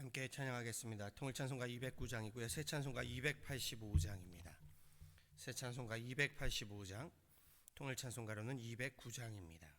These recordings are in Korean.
함께 찬양하겠습니다. 통일찬송가 209장이고요. 새찬송가 285장입니다. 새찬송가 285장, 통일찬송가로는 209장입니다.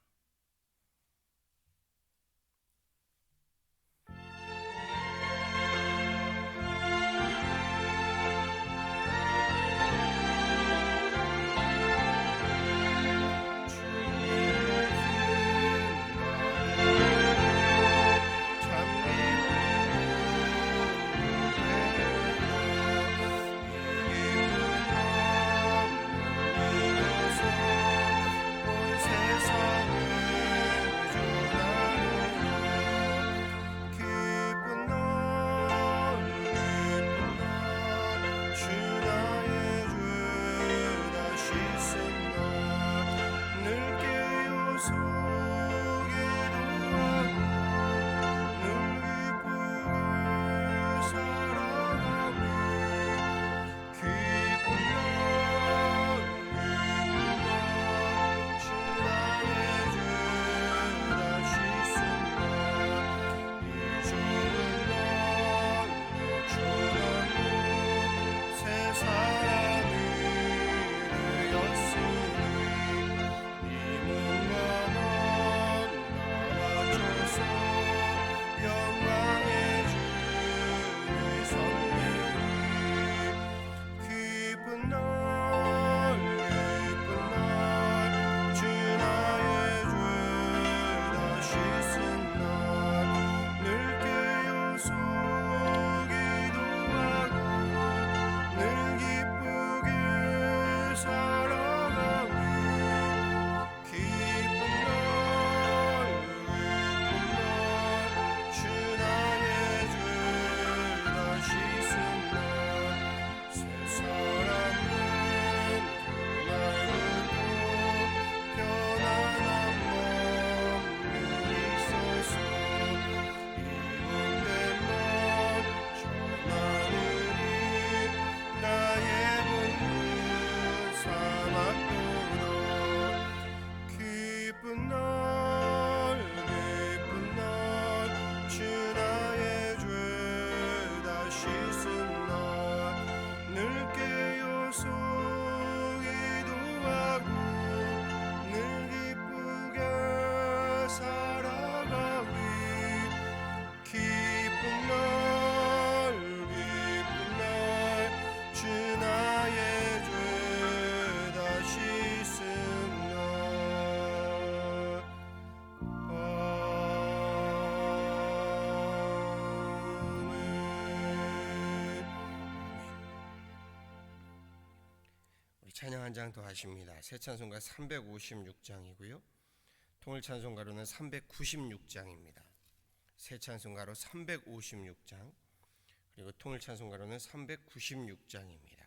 찬양 한 장 더 하십니다. 새찬송가 356장이고요. 통일찬송가로는 396장입니다. 새찬송가로 356장, 그리고 통일찬송가로는 396장입니다.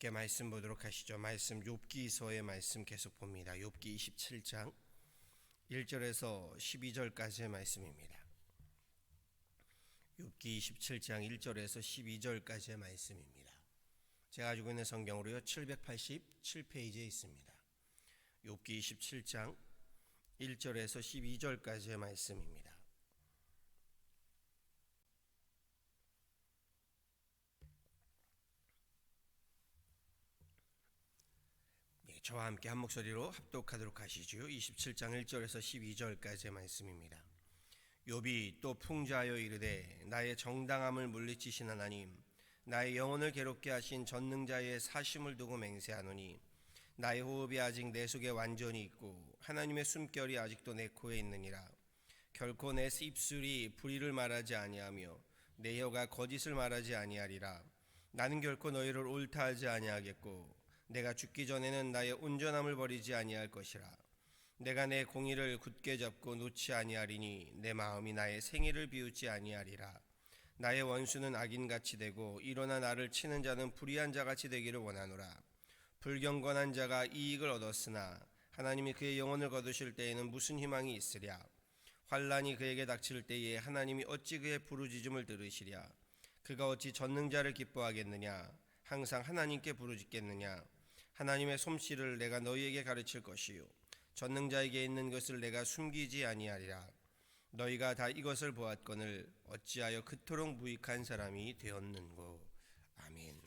함께 말씀 보도록 하시죠. 말씀 욥기서의 말씀 계속 봅니다. 욥기 27장 1절에서 12절까지의 말씀입니다. 욥기 27장 1절에서 12절까지의 말씀입니다. 제가 가지고 있는 성경으로요 787페이지에 있습니다. 욥기 27장 1절에서 12절까지의 말씀입니다. 저와 함께 한 목소리로 합독하도록 하시죠. 27장 1절에서 12절까지의 말씀입니다. 욥이 또 풍자하여 이르되 나의 정당함을 물리치신 하나님, 나의 영혼을 괴롭게 하신 전능자의 사심을 두고 맹세하노니 나의 호흡이 아직 내 속에 완전히 있고 하나님의 숨결이 아직도 내 코에 있느니라. 결코 내 입술이 불의를 말하지 아니하며 내 혀가 거짓을 말하지 아니하리라. 나는 결코 너희를 옳다 하지 아니하겠고 내가 죽기 전에는 나의 온전함을 버리지 아니할 것이라. 내가 내 공의를 굳게 잡고 놓지 아니하리니 내 마음이 나의 생애를 비웃지 아니하리라. 나의 원수는 악인같이 되고 일어나 나를 치는 자는 불의한 자같이 되기를 원하노라. 불경건한 자가 이익을 얻었으나 하나님이 그의 영혼을 거두실 때에는 무슨 희망이 있으랴. 환난이 그에게 닥칠 때에 하나님이 어찌 그의 부르짖음을 들으시랴. 그가 어찌 전능자를 기뻐하겠느냐. 항상 하나님께 부르짖겠느냐. 하나님의 솜씨를 내가 너희에게 가르칠 것이요 전능자에게 있는 것을 내가 숨기지 아니하리라. 너희가 다 이것을 보았거늘 어찌하여 그토록 무익한 사람이 되었는고. 아멘.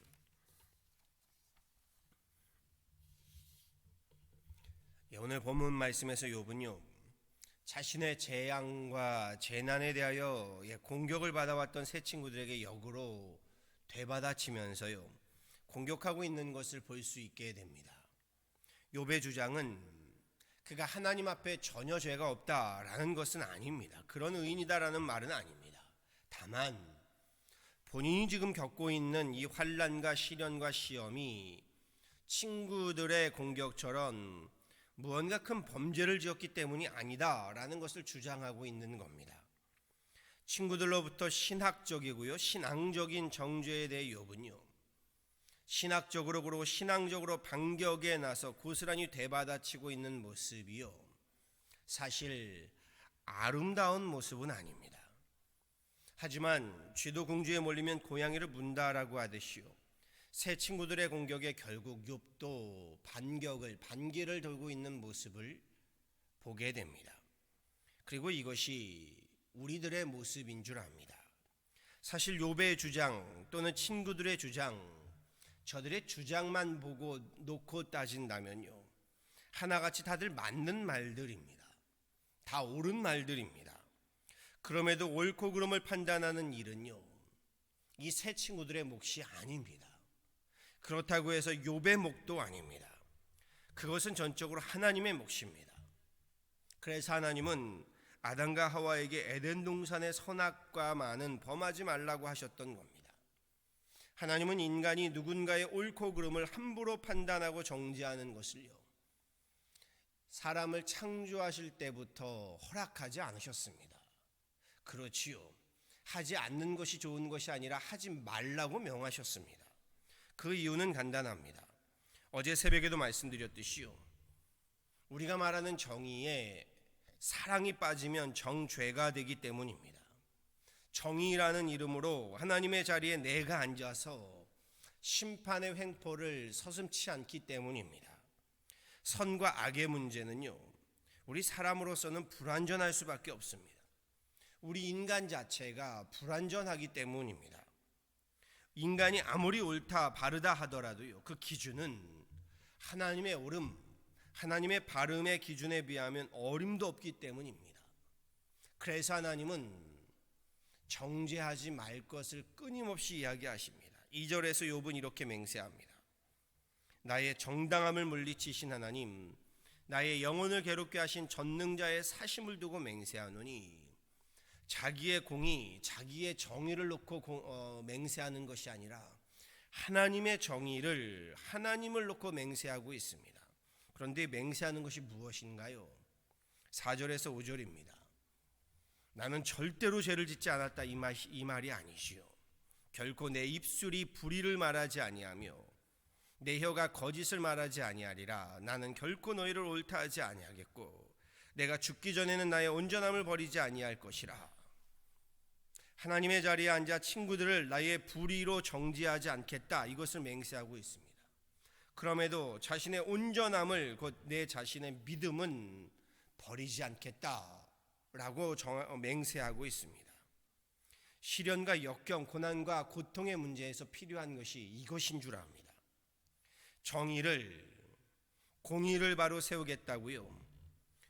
오늘 본문 말씀에서 욥은요 자신의 재앙과 재난에 대하여 공격을 받아왔던 세 친구들에게 역으로 되받아치면서요 공격하고 있는 것을 볼 수 있게 됩니다. 욥의 주장은 그가 하나님 앞에 전혀 죄가 없다라는 것은 아닙니다. 그런 의인이다라는 말은 아닙니다. 다만 본인이 지금 겪고 있는 이 환난과 시련과 시험이 친구들의 공격처럼 무언가 큰 범죄를 지었기 때문이 아니다라는 것을 주장하고 있는 겁니다. 친구들로부터 신학적이고요 신앙적인 정죄에 대해 욥은요 신학적으로 그리고 신앙적으로 반격에 나서 고스란히 되받아치고 있는 모습이요 사실 아름다운 모습은 아닙니다. 하지만 쥐도 궁지에 몰리면 고양이를 문다라고 하듯이요 새 친구들의 공격에 결국 욥도 반기를 들고 있는 모습을 보게 됩니다. 그리고 이것이 우리들의 모습인 줄 압니다. 사실 욥의 주장 또는 친구들의 주장 저들의 주장만 보고 놓고 따진다면요 하나같이 다들 맞는 말들입니다. 다 옳은 말들입니다. 그럼에도 옳고 그름을 판단하는 일은요 이 세 친구들의 몫이 아닙니다. 그렇다고 해서 욥의 몫도 아닙니다. 그것은 전적으로 하나님의 몫입니다. 그래서 하나님은 아담과 하와에게 에덴 동산의 선악과만은 범하지 말라고 하셨던 겁니다. 하나님은 인간이 누군가의 옳고 그름을 함부로 판단하고 정죄하는 것을요 사람을 창조하실 때부터 허락하지 않으셨습니다. 그렇지요 하지 않는 것이 좋은 것이 아니라 하지 말라고 명하셨습니다. 그 이유는 간단합니다. 어제 새벽에도 말씀드렸듯이요 우리가 말하는 정의에 사랑이 빠지면 정죄가 되기 때문입니다. 정의라는 이름으로 하나님의 자리에 내가 앉아서 심판의 횡포를 서슴지 않기 때문입니다. 선과 악의 문제는요 우리 사람으로서는 불완전할 수밖에 없습니다. 우리 인간 자체가 불완전하기 때문입니다. 인간이 아무리 옳다 바르다 하더라도요 그 기준은 하나님의 옳음 하나님의 바름의 기준에 비하면 어림도 없기 때문입니다. 그래서 하나님은 정죄하지 말 것을 끊임없이 이야기하십니다. 2절에서 욥은 이렇게 맹세합니다. 나의 정당함을 물리치신 하나님, 나의 영혼을 괴롭게 하신 전능자의 사심을 두고 맹세하노니 자기의 공의, 자기의 정의를 놓고 맹세하는 것이 아니라 하나님의 정의를 하나님을 놓고 맹세하고 있습니다. 그런데 맹세하는 것이 무엇인가요? 4절에서 5절입니다. 나는 절대로 죄를 짓지 않았다 이 말이 아니시요 결코 내 입술이 불의를 말하지 아니하며 내 혀가 거짓을 말하지 아니하리라. 나는 결코 너희를 옳다 하지 아니하겠고 내가 죽기 전에는 나의 온전함을 버리지 아니할 것이라. 하나님의 자리에 앉아 친구들을 나의 불의로 정죄하지 않겠다, 이것을 맹세하고 있습니다. 그럼에도 자신의 온전함을, 곧 내 자신의 믿음은 버리지 않겠다라고 맹세하고 있습니다. 시련과 역경, 고난과 고통의 문제에서 필요한 것이 이것인 줄 압니다. 정의를, 공의를 바로 세우겠다고요.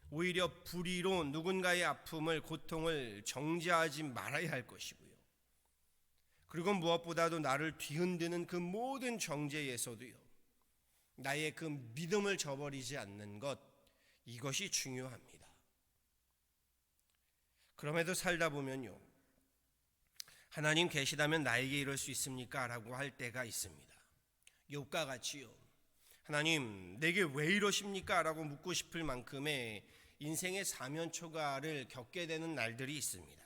오히려 불의로 누군가의 아픔을, 고통을 정죄하지 말아야 할 것이고요. 그리고 무엇보다도 나를 뒤흔드는 그 모든 정죄에서도요, 나의 그 믿음을 저버리지 않는 것, 이것이 중요합니다. 그럼에도 살다 보면요, 하나님 계시다면 나에게 이럴 수 있습니까? 라고 할 때가 있습니다. 욥과 같이요, 하나님 내게 왜 이러십니까? 라고 묻고 싶을 만큼의 인생의 사면초가를 겪게 되는 날들이 있습니다.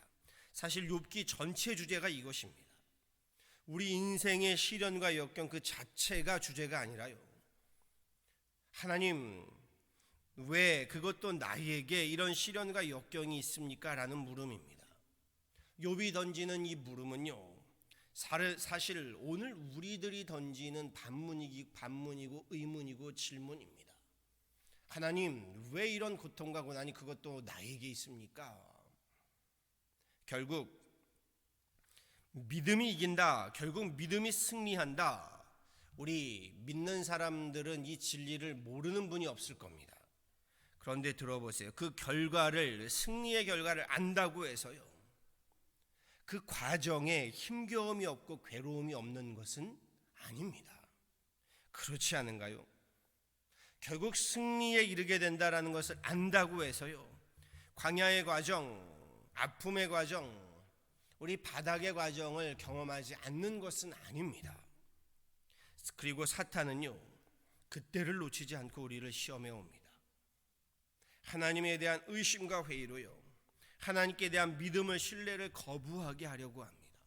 사실 욥기 전체 주제가 이것입니다. 우리 인생의 시련과 역경 그 자체가 주제가 아니라요, 하나님 왜 그것도 나에게 이런 시련과 역경이 있습니까? 라는 물음입니다. 욥이 던지는 이 물음은요, 사실 오늘 우리들이 던지는 반문이고 의문이고 질문입니다. 하나님 왜 이런 고통과 고난이 그것도 나에게 있습니까? 결국 믿음이 이긴다, 결국 믿음이 승리한다, 우리 믿는 사람들은 이 진리를 모르는 분이 없을 겁니다. 그런데 들어보세요. 그 결과를, 승리의 결과를 안다고 해서요, 그 과정에 힘겨움이 없고 괴로움이 없는 것은 아닙니다. 그렇지 않은가요? 결국 승리에 이르게 된다라는 것을 안다고 해서요, 광야의 과정, 아픔의 과정, 우리 바닥의 과정을 경험하지 않는 것은 아닙니다. 그리고 사탄은요, 그때를 놓치지 않고 우리를 시험해 옵니다. 하나님에 대한 의심과 회의로요, 하나님께 대한 믿음을, 신뢰를 거부하게 하려고 합니다.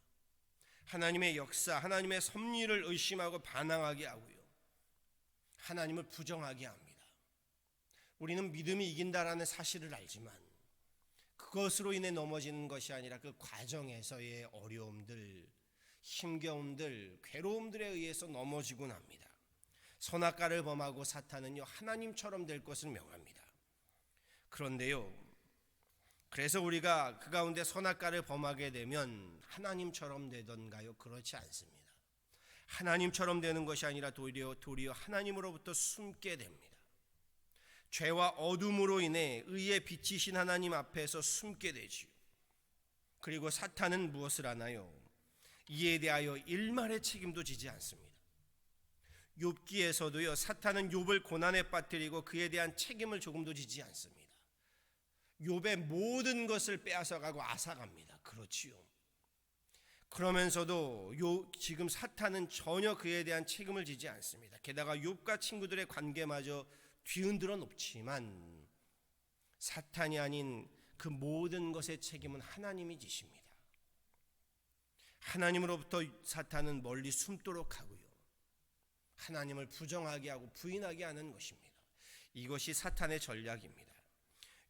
하나님의 역사, 하나님의 섭리를 의심하고 반항하게 하고요, 하나님을 부정하게 합니다. 우리는 믿음이 이긴다라는 사실을 알지만 그것으로 인해 넘어지는 것이 아니라 그 과정에서의 어려움들, 힘겨움들, 괴로움들에 의해서 넘어지곤 합니다. 선악과를 범하고 사탄은요, 하나님처럼 될 것을 명합니다. 그런데요, 그래서 우리가 그 가운데 선악과를 범하게 되면 하나님처럼 되던가요? 그렇지 않습니다. 하나님처럼 되는 것이 아니라 도리어 하나님으로부터 숨게 됩니다. 죄와 어둠으로 인해 의의 빛이신 하나님 앞에서 숨게 되지요. 그리고 사탄은 무엇을 하나요? 이에 대하여 일말의 책임도 지지 않습니다. 욥기에서도요, 사탄은 욥을 고난에 빠뜨리고 그에 대한 책임을 조금도 지지 않습니다. 욥의 모든 것을 빼앗아가고 앗아갑니다. 그렇지요. 그러면서도 지금 사탄은 전혀 그에 대한 책임을 지지 않습니다. 게다가 욥과 친구들의 관계마저 뒤흔들어 놓지만 사탄이 아닌 그 모든 것의 책임은 하나님이 지십니다. 하나님으로부터 사탄은 멀리 숨도록 하고요, 하나님을 부정하게 하고 부인하게 하는 것입니다. 이것이 사탄의 전략입니다.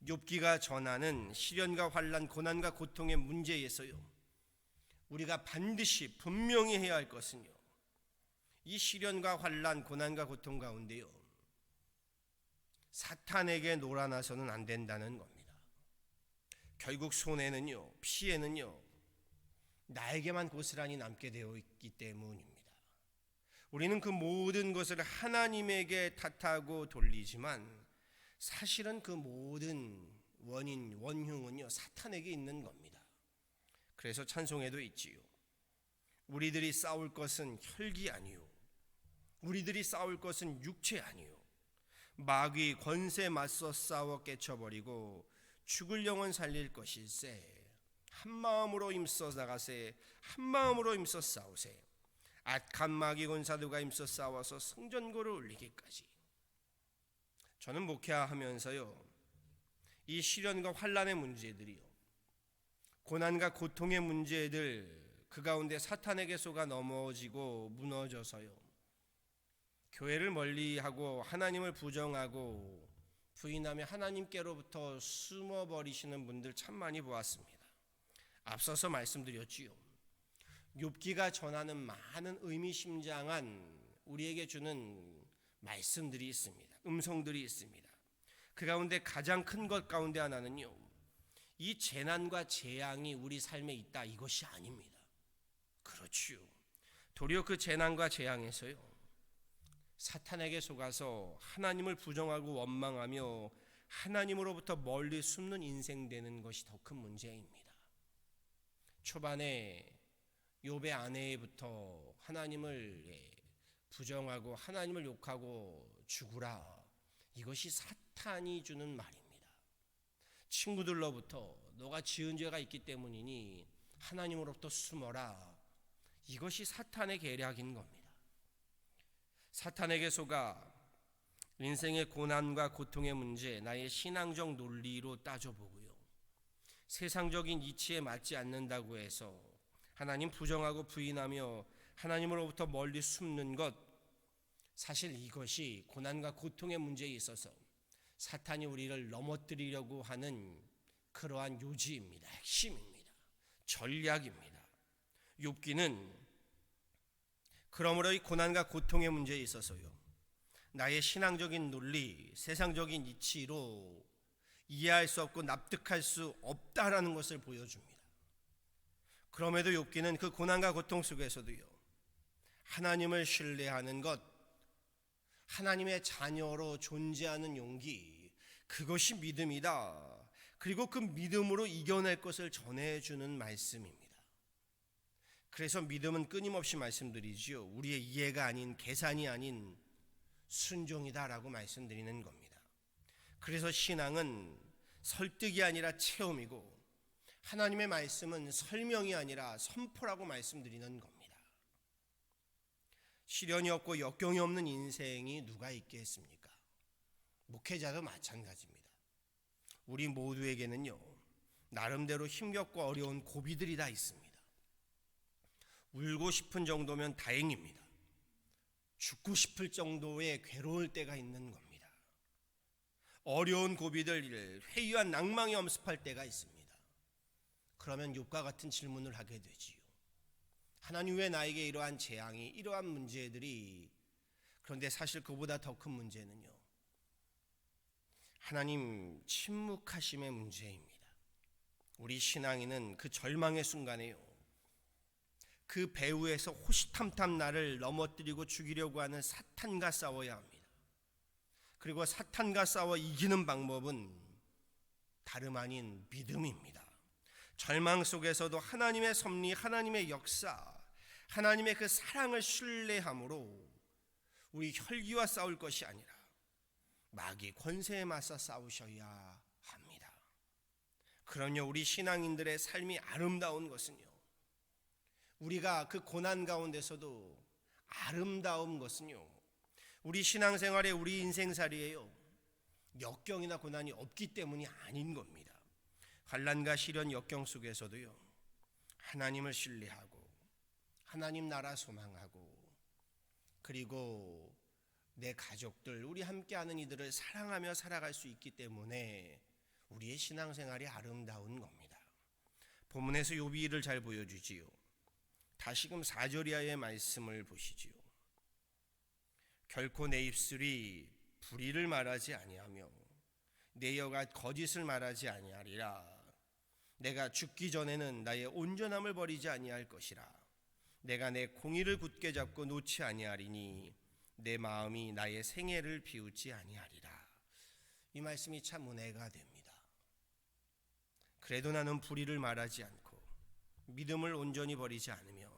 욥기가 전하는 시련과 환난, 고난과 고통의 문제에서요, 우리가 반드시 분명히 해야 할 것은요, 이 시련과 환난, 고난과 고통 가운데요, 사탄에게 놀아나서는 안 된다는 겁니다. 결국 손해는요, 피해는요, 나에게만 고스란히 남게 되어 있기 때문입니다. 우리는 그 모든 것을 하나님에게 탓하고 돌리지만 사실은 그 모든 원흉은요, 사탄에게 있는 겁니다. 그래서 찬송에도 있지요. 우리들이 싸울 것은 혈기 아니요, 우리들이 싸울 것은 육체 아니요, 마귀 권세 맞서 싸워 깨쳐버리고 죽을 영혼 살릴 것일세. 한 마음으로 힘써 나가세, 한 마음으로 힘써 싸우세. 악한 마귀 권사들과 힘써 싸워서 성전고를 올리기까지. 저는 목회하면서요, 이 시련과 환난의 문제들이요, 고난과 고통의 문제들, 그 가운데 사탄에게 속아 넘어지고 무너져서요, 교회를 멀리하고 하나님을 부정하고 부인하며 하나님께로부터 숨어버리시는 분들 참 많이 보았습니다. 앞서서 말씀드렸지요. 욥기가 전하는 많은 의미심장한 우리에게 주는 말씀들이 있습니다. 음성들이 있습니다. 그 가운데 가장 큰 것 가운데 하나는요, 이 재난과 재앙이 우리 삶에 있다, 이것이 아닙니다. 그렇지요. 도리어 그 재난과 재앙에서요, 사탄에게 속아서 하나님을 부정하고 원망하며 하나님으로부터 멀리 숨는 인생 되는 것이 더 큰 문제입니다. 초반에 욥의 아내부터 하나님을 부정하고 하나님을 욕하고 죽으라, 이것이 사탄이 주는 말입니다. 친구들로부터 너가 지은 죄가 있기 때문이니 하나님으로부터 숨어라, 이것이 사탄의 계략인 겁니다. 사탄에게 속아 인생의 고난과 고통의 문제, 나의 신앙적 논리로 따져보고요, 세상적인 이치에 맞지 않는다고 해서 하나님 부정하고 부인하며 하나님으로부터 멀리 숨는 것, 사실 이것이 고난과 고통의 문제에 있어서 사탄이 우리를 넘어뜨리려고 하는 그러한 요지입니다. 핵심입니다. 전략입니다. 욥기는 그러므로 이 고난과 고통의 문제에 있어서요, 나의 신앙적인 논리, 세상적인 이치로 이해할 수 없고 납득할 수 없다라는 것을 보여줍니다. 그럼에도 욥기는 그 고난과 고통 속에서도요, 하나님을 신뢰하는 것, 하나님의 자녀로 존재하는 용기, 그것이 믿음이다. 그리고 그 믿음으로 이겨낼 것을 전해주는 말씀입니다. 그래서 믿음은 끊임없이 말씀드리지요, 우리의 이해가 아닌, 계산이 아닌 순종이다라고 말씀드리는 겁니다. 그래서 신앙은 설득이 아니라 체험이고, 하나님의 말씀은 설명이 아니라 선포라고 말씀드리는 겁니다. 시련이 없고 역경이 없는 인생이 누가 있겠습니까? 목회자도 마찬가지입니다. 우리 모두에게는요, 나름대로 힘겹고 어려운 고비들이 다 있습니다. 울고 싶은 정도면 다행입니다. 죽고 싶을 정도의 괴로울 때가 있는 겁니다. 어려운 고비들, 회유한 낭망이 엄습할 때가 있습니다. 그러면 욥과 같은 질문을 하게 되지요. 하나님, 왜 나에게 이러한 재앙이, 이러한 문제들이, 그런데 사실 그보다 더 큰 문제는요, 하나님 침묵하심의 문제입니다. 우리 신앙인은 그 절망의 순간에요, 그 배후에서 호시탐탐 나를 넘어뜨리고 죽이려고 하는 사탄과 싸워야 합니다. 그리고 사탄과 싸워 이기는 방법은 다름 아닌 믿음입니다. 절망 속에서도 하나님의 섭리, 하나님의 역사, 하나님의 그 사랑을 신뢰함으로 우리 혈기와 싸울 것이 아니라 마귀 권세에 맞서 싸우셔야 합니다. 그러므로 우리 신앙인들의 삶이 아름다운 것은요, 우리가 그 고난 가운데서도 아름다운 것은요, 우리 신앙생활에, 우리 인생살이에요, 역경이나 고난이 없기 때문이 아닌 겁니다. 환난과 시련, 역경 속에서도요, 하나님을 신뢰하고 하나님 나라 소망하고, 그리고 내 가족들, 우리 함께하는 이들을 사랑하며 살아갈 수 있기 때문에 우리의 신앙생활이 아름다운 겁니다. 본문에서 욥이 이를 잘 보여주지요. 다시금 4절 이하의 말씀을 보시지요. 결코 내 입술이 불의를 말하지 아니하며 내 혀가 거짓을 말하지 아니하리라. 내가 죽기 전에는 나의 온전함을 버리지 아니할 것이라. 내가 내 공의를 굳게 잡고 놓지 아니하리니 내 마음이 나의 생애를 비웃지 아니하리라. 이 말씀이 참 은혜가 됩니다. 그래도 나는 불의를 말하지 않고 믿음을 온전히 버리지 않으며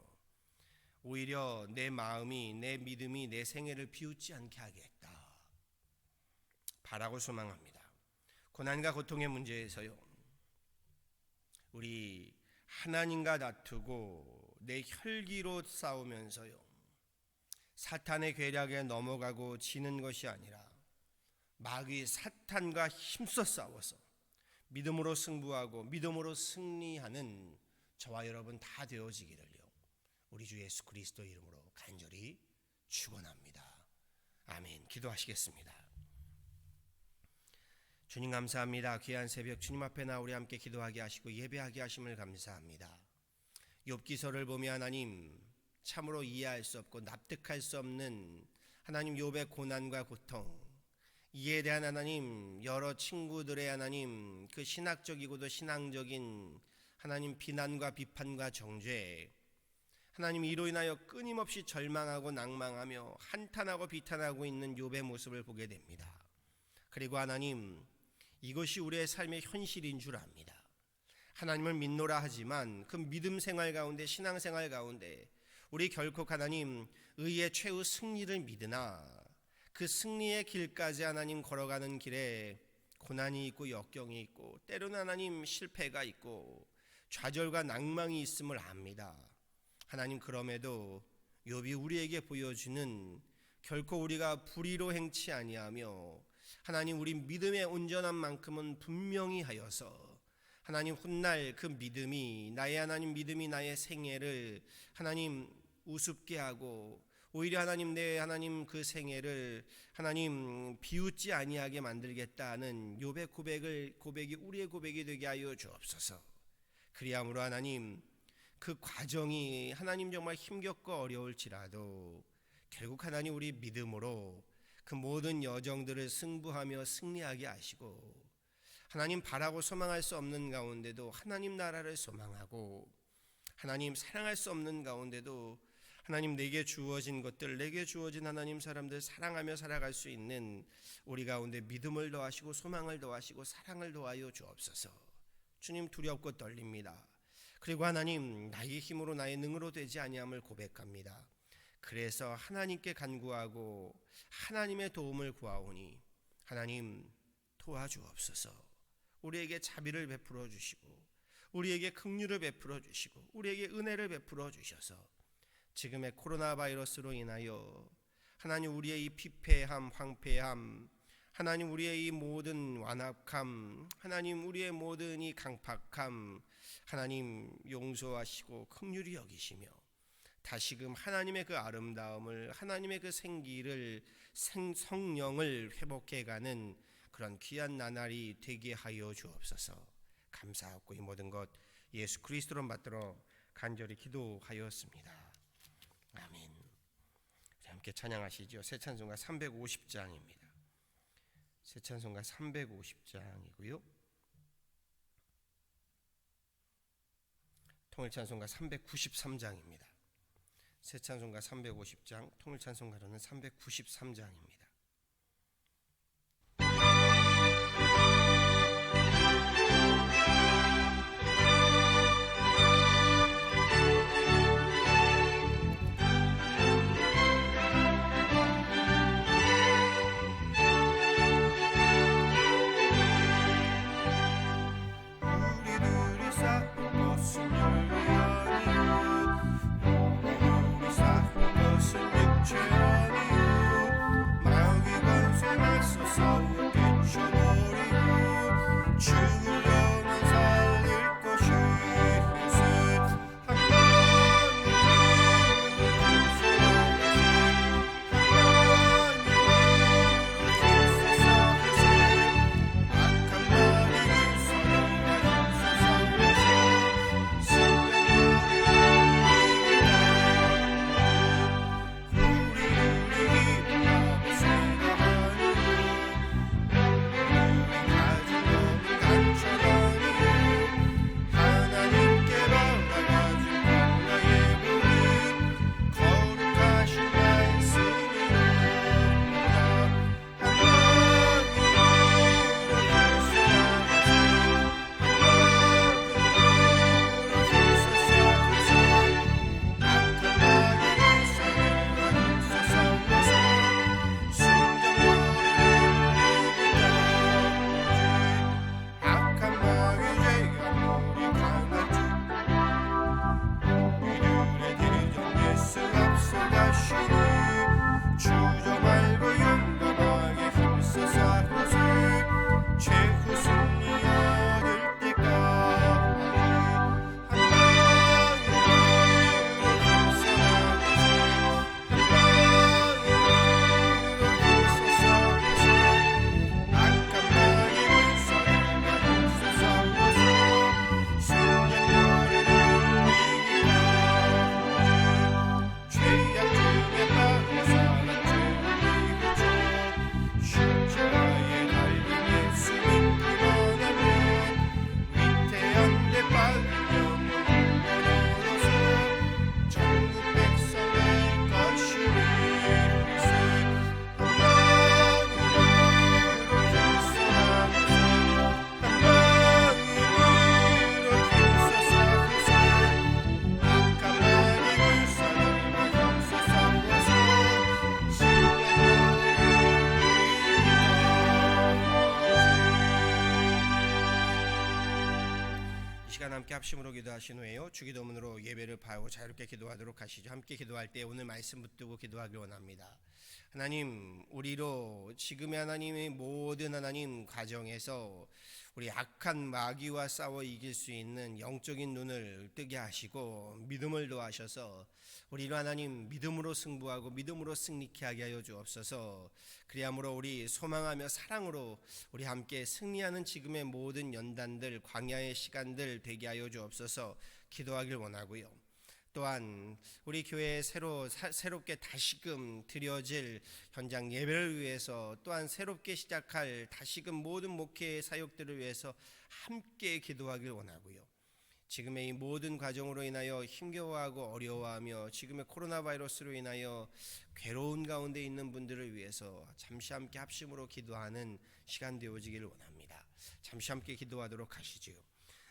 오히려 내 마음이, 내 믿음이 내 생애를 비웃지 않게 하겠다, 바라고 소망합니다. 고난과 고통의 문제에서요, 우리 하나님과 다투고 내 혈기로 싸우면서요, 사탄의 계략에 넘어가고 지는 것이 아니라 마귀 사탄과 힘써 싸워서 믿음으로 승부하고 믿음으로 승리하는 저와 여러분 다 되어지기를요, 우리 주 예수 그리스도 이름으로 간절히 축원합니다. 아멘. 기도하시겠습니다. 주님 감사합니다. 귀한 새벽 주님 앞에 나 우리 함께 기도하게 하시고 예배하게 하심을 감사합니다. 욥기서를 보며 하나님 참으로 이해할 수 없고 납득할 수 없는 하나님 욥의 고난과 고통, 이에 대한 하나님 여러 친구들의 하나님 그 신학적이고도 신앙적인 하나님 비난과 비판과 정죄, 하나님 이로 인하여 끊임없이 절망하고 낭망하며 한탄하고 비탄하고 있는 욥의 모습을 보게 됩니다. 그리고 하나님 이것이 우리의 삶의 현실인 줄 압니다. 하나님을 믿노라 하지만 그 믿음 생활 가운데 신앙 생활 가운데 우리 결코 하나님 의의 최후 승리를 믿으나 그 승리의 길까지 하나님 걸어가는 길에 고난이 있고 역경이 있고 때로는 하나님 실패가 있고 좌절과 낭망이 있음을 압니다. 하나님 그럼에도 욥이 우리에게 보여주는 결코 우리가 불의로 행치 아니하며 하나님 우리 믿음의 온전한 만큼은 분명히 하여서 하나님 훗날 그 믿음이 나의 하나님 믿음이 나의 생애를 하나님 우습게 하고 오히려 하나님 내 하나님 그 생애를 하나님 비웃지 아니하게 만들겠다는 욥의 고백이 우리의 고백이 되게 하여 주옵소서. 그리함으로 하나님 그 과정이 하나님 정말 힘겹고 어려울지라도 결국 하나님 우리 믿음으로 그 모든 여정들을 승부하며 승리하게 하시고 하나님 바라고 소망할 수 없는 가운데도 하나님 나라를 소망하고 하나님 사랑할 수 없는 가운데도 하나님 내게 주어진 것들 내게 주어진 하나님 사람들 사랑하며 살아갈 수 있는 우리 가운데 믿음을 더하시고 소망을 더하시고 사랑을 더하여 주옵소서. 주님 두렵고 떨립니다. 그리고 하나님 나의 힘으로 나의 능으로 되지 아니함을 고백합니다. 그래서 하나님께 간구하고 하나님의 도움을 구하오니 하나님 도와주옵소서. 우리에게 자비를 베풀어 주시고 우리에게 긍휼을 베풀어 주시고 우리에게 은혜를 베풀어 주셔서 지금의 코로나 바이러스로 인하여 하나님 우리의 이 피폐함 황폐함 하나님 우리의 이 모든 완악함 하나님 우리의 모든 이 강팍함 하나님 용서하시고 긍휼히 여기시며 다시금 하나님의 그 아름다움을 하나님의 그 생기를 성령을 회복해가는 그런 귀한 나날이 되게 하여 주옵소서. 감사하고 이 모든 것 예수 그리스도로 받들어 간절히 기도하였습니다. 아멘. 함께 찬양하시죠. 새 찬송가 350장입니다. 새 찬송가 350장이고요. 통일 찬송가 393장입니다. 새 찬송가 350장, 통일 찬송가로는 393장입니다. 이 시간 함께 합심으로 기도하신 후에요, 주기도문으로 예배를 바하고 자유롭게 기도하도록 하시죠. 함께 기도할 때 오늘 말씀 붙들고 기도하길 원합니다. 하나님, 우리로 지금의 하나님의 모든 하나님 가정에서 우리 악한 마귀와 싸워 이길 수 있는 영적인 눈을 뜨게 하시고 믿음을 더하셔서 우리로 하나님 믿음으로 승부하고 믿음으로 승리케 하게 하여 주옵소서. 그리함으로 우리 소망하며 사랑으로 우리 함께 승리하는 지금의 모든 연단들, 광야의 시간들 되게 하여 주옵소서. 기도하길 원하고요. 또한 우리 교회에 새롭게 다시금 드려질 현장 예배를 위해서, 또한 새롭게 시작할 다시금 모든 목회 사역들을 위해서 함께 기도하길 원하고요. 지금의 이 모든 과정으로 인하여 힘겨워하고 어려워하며 지금의 코로나 바이러스로 인하여 괴로운 가운데 있는 분들을 위해서 잠시 함께 합심으로 기도하는 시간 되어지기를 원합니다. 잠시 함께 기도하도록 하시지요.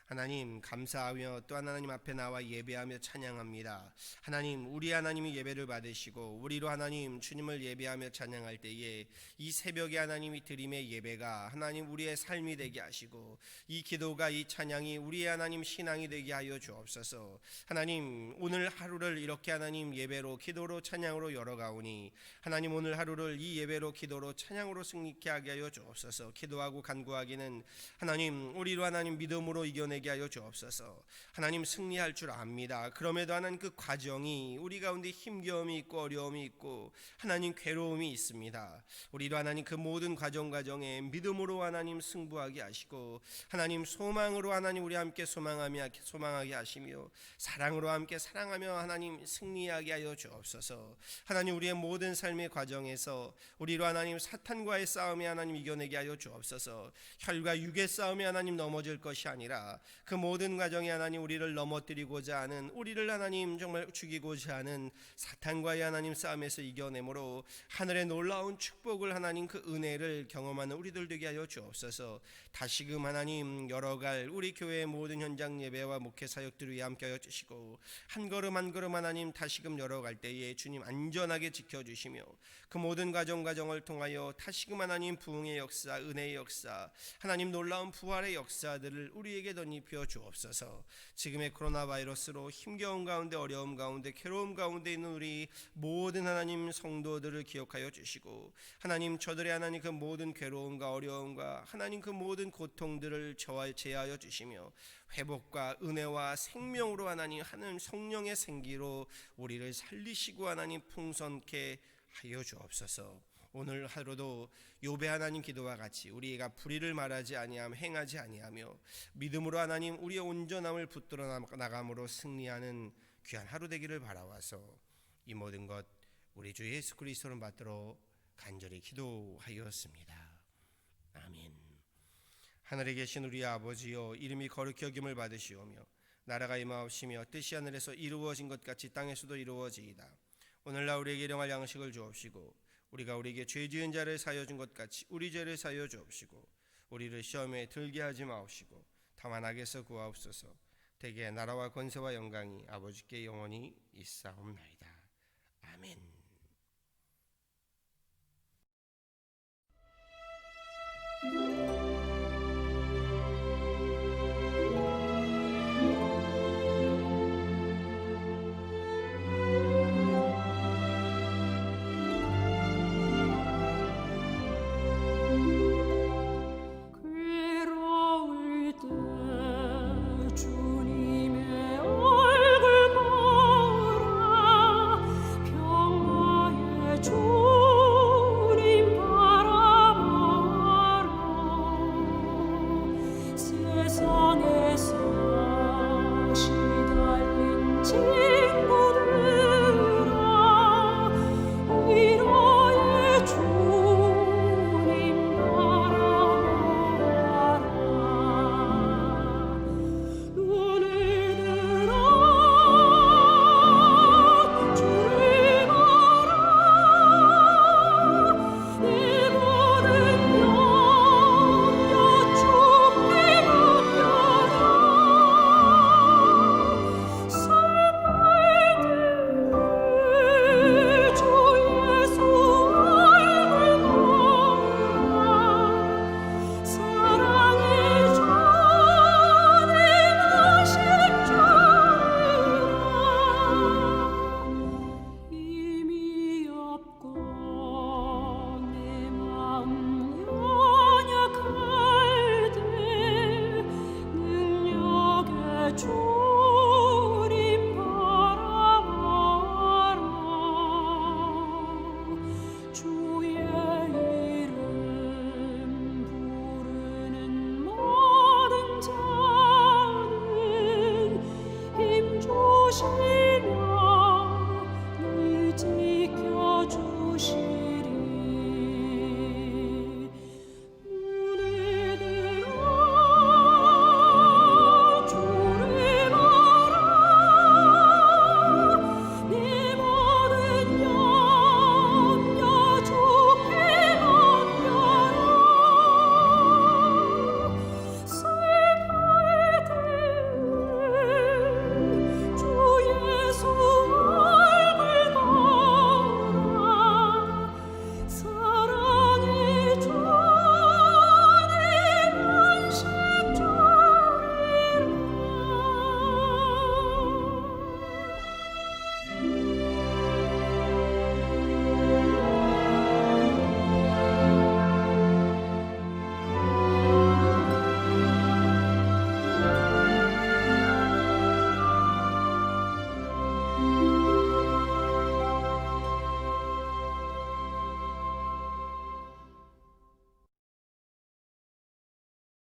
하나님, 감사하며 또 하나님 앞에 나와 예배하며 찬양합니다. 하나님, 우리 하나님이 예배를 받으시고 우리로 하나님 주님을 예배하며 찬양할 때에 이 새벽에 하나님이 드림의 예배가 하나님 우리의 삶이 되게 하시고 이 기도가, 이 찬양이 우리의 하나님 신앙이 되게 하여 주옵소서. 하나님, 오늘 하루를 이렇게 하나님 예배로, 기도로, 찬양으로 열어가오니 하나님 오늘 하루를 이 예배로, 기도로, 찬양으로 승리케 하게 하여 주옵소서. 기도하고 간구하기는 하나님 우리로 하나님 믿음으로 이겨내 게 하여 주옵소서. 하나님, 승리할 줄 압니다. 그럼에도 하나님 그 과정이 우리 가운데 힘겨움이 있고 어려움이 있고 하나님 괴로움이 있습니다. 우리로 하나님 그 모든 과정에 믿음으로 하나님 승부하게 하시고 하나님 소망으로 하나님 우리 함께 소망하게 하시며 사랑으로 함께 사랑하며 하나님 승리하게 하여 주옵소서. 하나님, 우리의 모든 삶의 과정에서 우리로 하나님 사탄과의 싸움에 하나님 이겨내게 하여 주옵소서. 혈과 육의 싸움에 하나님 넘어질 것이 아니라 그 모든 과정에 하나님 우리를 넘어뜨리고자 하는, 우리를 하나님 정말 죽이고자 하는 사탄과의 하나님 싸움에서 이겨내므로 하늘의 놀라운 축복을, 하나님 그 은혜를 경험하는 우리들 되게 하여 주옵소서. 다시금 하나님 열어갈 우리 교회의 모든 현장 예배와 목회 사역들을 위해 함께 하여 주시고 한 걸음 한 걸음 하나님 다시금 열어갈 때에 주님 안전하게 지켜주시며 그 모든 과정을 통하여 다시금 하나님 부흥의 역사, 은혜의 역사, 하나님 놀라운 부활의 역사들을 우리에게 덧입혀 주옵소서. 지금의 코로나 바이러스로 힘겨운 가운데, 어려움 가운데, 괴로움 가운데 있는 우리 모든 하나님 성도들을 기억하여 주시고 하나님 저들의 하나님 그 모든 괴로움과 어려움과 하나님 그 모든 고통들을 제하여 주시며 회복과 은혜와 생명으로 하나님 성령의 생기로 우리를 살리시고 하나님 풍성케 하여 주옵소서. 오늘 하루도 욥의 하나님 기도와 같이 우리가 불의를 말하지 아니하며 행하지 아니하며 믿음으로 하나님 우리의 온전함을 붙들어 나감으로 승리하는 귀한 하루 되기를 바라와서 이 모든 것 우리 주 예수 그리스도를 받들어 간절히 기도하였습니다. 아멘. 하늘에 계신 우리 아버지여, 이름이 거룩히 여김을 받으시오며 나라가 임하옵시며 뜻이 하늘에서 이루어진 것 같이 땅에서도 이루어지이다. 오늘날 우리에게 일용할 양식을 주옵시고 우리가 우리에게 죄 지은 자를 사하여 준 것 같이 우리 죄를 사하여 주옵시고 우리를 시험에 들게 하지 마옵시고 다만 악에서 구하옵소서. 대개 나라와 권세와 영광이 아버지께 영원히 있사옵나이다. 아멘. 주